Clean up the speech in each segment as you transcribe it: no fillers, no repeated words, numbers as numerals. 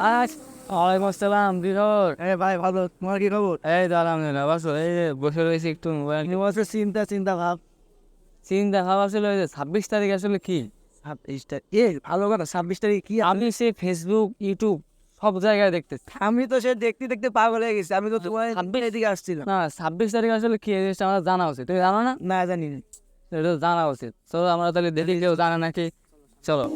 ওয়ালাইকুম আসসালাম, কি খবর? ভাই ভালো, তোমার কি খবর? এই তো আলহামদুলিল্লাহ, বসো। এই যে বসে রয়েছি একটু মোবাইল বছর চিন্তা চিন্তা ভাব। চিন্তা ভাবনা ছিল এই যে 26 তারিখ আসলে কি। 26 তারিখ ভালো কথা। 26 তারিখ কি আমি সে ফেসবুক, ইউটিউব সব জায়গায় দেখতেছি। আমি তো সে দেখতে দেখতে পাগল হয়ে গেছি। আমি তো তোমার 26 এদিকে আসছিলাম। না, 26 তারিখ আসলে কি, এই জিনিসটা আমার জানা উচিত। তুমি জানো না? না জানি না। এটা জানা উচিত। চলো আমরা তাহলে দেখি কেউ জানে নাকি। চলো।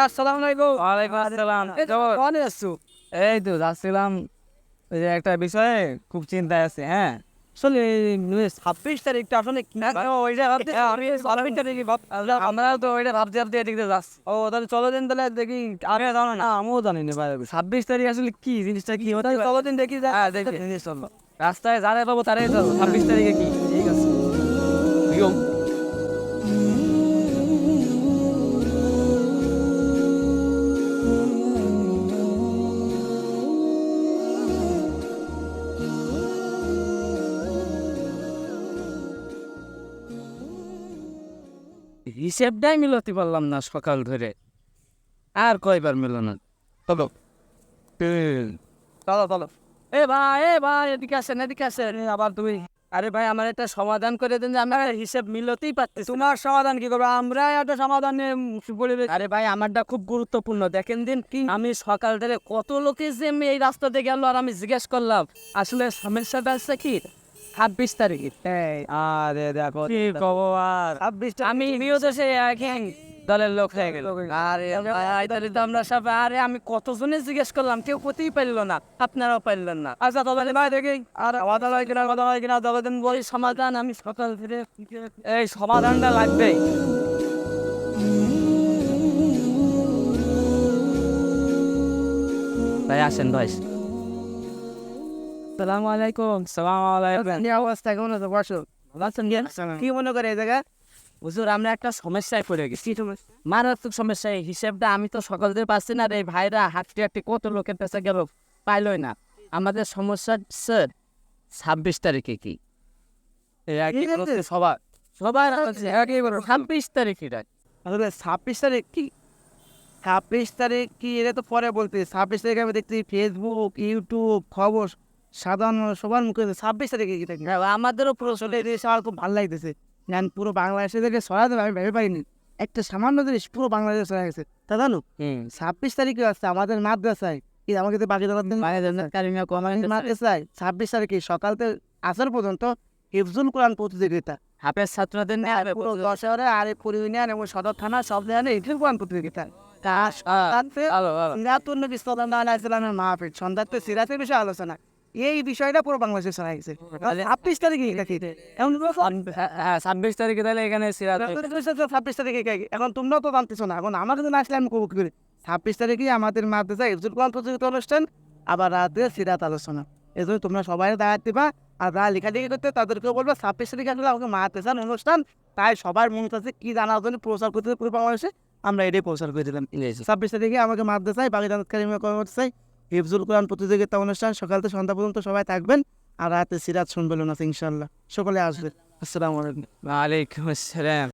আসসালামু আলাইকুম। ওয়ালাইকুম আসসালাম। কেমন আছো? এই তো যাচ্ছিলাম, ওই যে একটা বিষয়ে খুব চিন্তায় আছে। হ্যাঁ, আসলে 26 তারিখটা আসলে কি ওইটা ভাবতে আমি 26 তারিখে আমরা তো ওইটা ভাবতে ভাবতে এদিক দিয়ে যাচ্ছি। ও তাহলে চলো দিন, তাহলে দেখি। আমি জানো না, আমিও জানি না ভাই। 26 তারিখ আসলে কি জিনিসটা, কি হতে পারে? চলো দিন দেখি। হ্যাঁ, দেখি। চলো। রাস্তায় যারাই পাবো তারাই যাবো। 26 তারিখে কি? ঠিক আছে। নিয়ম। হিসেবটাই মিলাতে পারলাম না সকাল ধরে। আর কয়বার মিলানো। চলো। চলো চলো। এ ভাই এদিকে আসেন, এদিকে আসেন। আবার তুমি, আরে ভাই আমার একটা সমাধান করে দেন যে আমরা হিসেব মিলতেই পারতেছি না। তোমার সমাধান কি করবো? আমরা একটা সমাধান নিয়ে পড়ে রয়েছি। আরে ভাই আমারটা খুব গুরুত্বপূর্ণ। দেখেন দিন কি, আমি সকাল থেকে কত লোকে যে আমি এই রাস্তাতে গেল আর আমি জিজ্ঞেস করলাম আসলে সমস্যাটা আছে কি 26 তারিখে। আরে দেখো কি খবর? 26টা আমি নিউজে একই দলের লোক হয়ে গেল। আরে ভাই তাহলে তো আমরা সব, আরে আমি কতজনে জিজ্ঞেস করলাম, কেউ করতেই পারলো না, আপনারাও পারলেন না। আচ্ছা তবে ভাই দেখি আর কথা হয় কিনা, কথা হয় কিনা তবে দিন বলি। ওই সমাধান আমি সকাল থেকে, এই সমাধানটা লাগবেই। ভাই আসেন ভাই। সালাম আলাইকুম। সালাম আলাইকুম। কি অবস্থা, কেমন আছো? বসো। ভালো আছেন জ্ঞান? কি মনে করে এই জায়গা? হুজুর আমরা একটা সমস্যায় পড়ে গেছি, মারাত্মক সমস্যা। এই হিসেবটা আমি তো সকাল থেকে পাচ্ছি না। এই ভাইরা হাঁটতে হাঁটতে কত লোকের কাছে গেল, পাইলই না। আমাদের সমস্যা স্যার 26 তারিখে কি। এই একই বলছে সবার, সবার হচ্ছে একই বলো 26 তারিখে। আসলে 26 তারিখ কি? 26 তারিখ কি এটা তো পরে বলতে। 26 তারিখে আমি দেখছি ফেসবুক, ইউটিউব, খবর সাধারণ সবার মুখে 26 তারিখে কি থাকে। আমাদেরও প্রশ্ন। আসলে এই জিনিস আমার খুব ভালো লাগতেছে। জান পুরো বাংলাদেশে থেকে সরাতে আমি ভেবে পাইনি। একটা সামান্য জিনিস পুরো বাংলাদেশে ছড়া গেছে। তা জানো 26 তারিখে আসছে আমাদের মাদ্রাসায়। কি আমাকে তো বাকি দেওয়ার মাদ্রাসায় 26 তারিখে সকাল থেকে আসর পর্যন্ত হিফজুল কোরআন প্রতিযোগিতা। হাফেজ ছাত্রদের নিয়ে হবে পুরো প্রতিযোগিতা। 10 শহরে আর পুরো ইউনিয়ন এবং সদর থানা সব জায়গায় হিফজুল কোরআন প্রতিযোগিতা। মাহফিল সন্ধ্যাতে সিরাতের বিষয়ে আলোচনা। এই বিষয়টা পুরো বাংলাদেশে ছড়া গেছে। 26 তারিখে এমন হ্যাঁ 26 তারিখে তাহলে এখানে সিরাত। 26 তারিখে এখন তোমরাও তো জানতেছো না। এখন আমার কাছে না আসলে আমি কবুল করি। 26 তারিখে আমাদের মাদ্রাসায় হিফজুল কোরআন প্রতিযোগিতা অনুষ্ঠান, আবার রাতে সিরাত আলোচনা। এই জন্য তোমরা সবাই দায়িত্ব দিবা। আর যারা লেখালেখি করতে তাদেরকেও বলবো 26 তারিখে আসলে আমাকে মাদ্রাসার অনুষ্ঠান। তাই সবার মন কাছে কি জানার জন্য প্রচার করতে পুরো বাংলাদেশে আমরা এটাই প্রচার করে দিলাম। 26 তারিখে আমাকে মাদ্রাসায় বাগিদান কারিমা কর্মচারী হিফজুল কোরআন প্রতিযোগিতা অনুষ্ঠান সকাল থেকে সন্ধ্যা পর্যন্ত সবাই থাকবেন। আর রাতে সিরাত শুনবেন না ইনশাল্লাহ। সকলে আসবে। আসসালামু আলাইকুম। ওয়ালাইকুম আসসালাম।